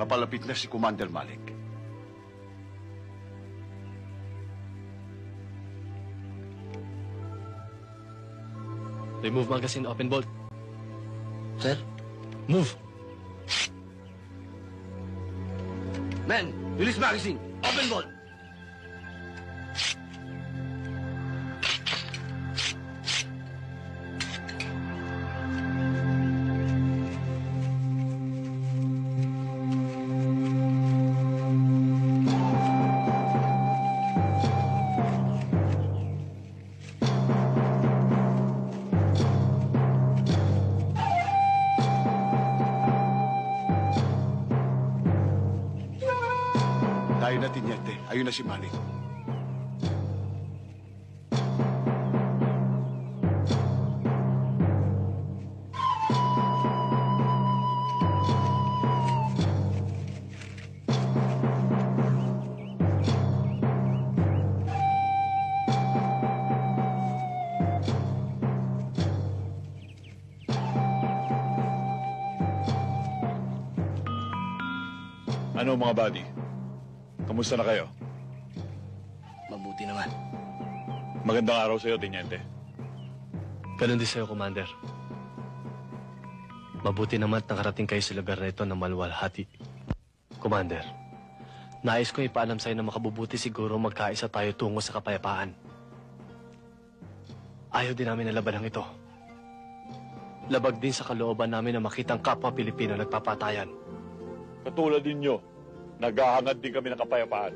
Papalapit na si Commander Malik. Remove magazine, open bolt. Sir? Move! Men, release magazine. Open bolt. Tayo na, Tiniente. Ayun na si Malik. Ano mga buddy? Kamusta na kayo? Mabuti naman. Magandang araw sa'yo, Tiniente. Ganun din sa'yo, Commander. Mabuti naman at nakarating kayo sa lugar na ito na maluwalhati. Commander, nais ko ipaalam sa'yo na makabubuti siguro magkaisa tayo tungo sa kapayapaan. Ayaw din namin na laban ito. Labag din sa kalooban namin na makitang kapwa Pilipino nagpapatayan. Katulad ninyo, naghahangad din kami ng kapayapaan.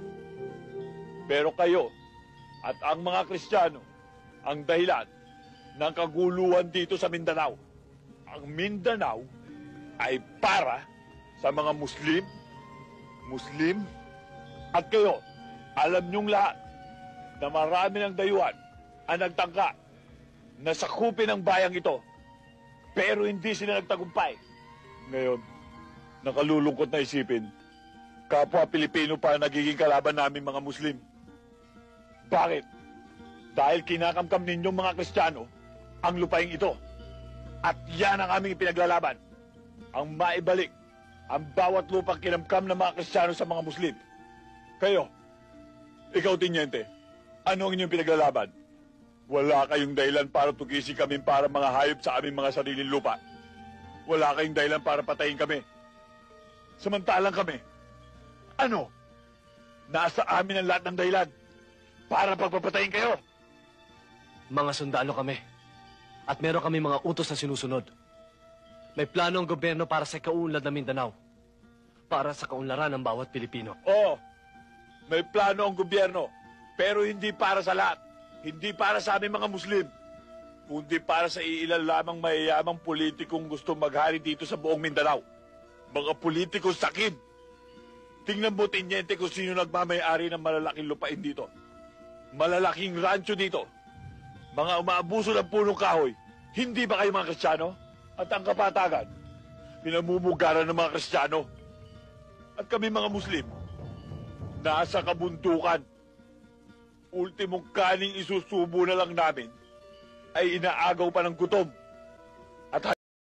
Pero kayo at ang mga Kristiyano ang dahilan ng kaguluhan dito sa Mindanao. Ang Mindanao ay para sa mga Muslim, at kayo, alam niyong lahat na marami ng dayuhan ang nagtangka na sakupin ang bayang ito. Pero hindi sila nagtagumpay. Ngayon, nakalulungkot na isipin, kapwa Pilipino pa nagiging kalaban namin mga Muslim. Bakit? Dahil kinakamkam ninyong mga Kristiyano ang lupaing ito. At yan ang aming pinaglalaban. Ang maibalik ang bawat lupang kinamkam ng mga Kristiyano sa mga Muslim. Kayo, ikaw Tiniente, ano ang inyong pinaglalaban? Wala kayong dahilan para tugisi kami para mga hayop sa aming mga sariling lupa. Wala kayong dahilan para patayin kami. Samantalang kami, ano? Nasa amin ang lahat ng dahilan para pagpapatayin kayo. Mga sundalo kami. At meron kami mga utos na sinusunod. May plano ang gobyerno para sa kaunlad ng Mindanao. Para sa kaunlaran ng bawat Pilipino. Oo, may plano ang gobyerno. Pero hindi para sa lahat. Hindi para sa aming mga Muslim. Kundi para sa iilan lamang mayayamang politikong gusto maghari dito sa buong Mindanao. Mga politikong sakib. Tingnan mo, Tiniente, kung sino nagmamayari ng malalaking lupain dito. Malalaking rancho dito. Mga umaabuso ng punong kahoy. Hindi ba kayo mga Kristiyano? At ang kapatagan, pinamumugaran ng mga Kristiyano. At kami mga Muslim, nasa kabundukan. Ultimong kaning isusubo na lang namin ay inaagaw pa ng gutom.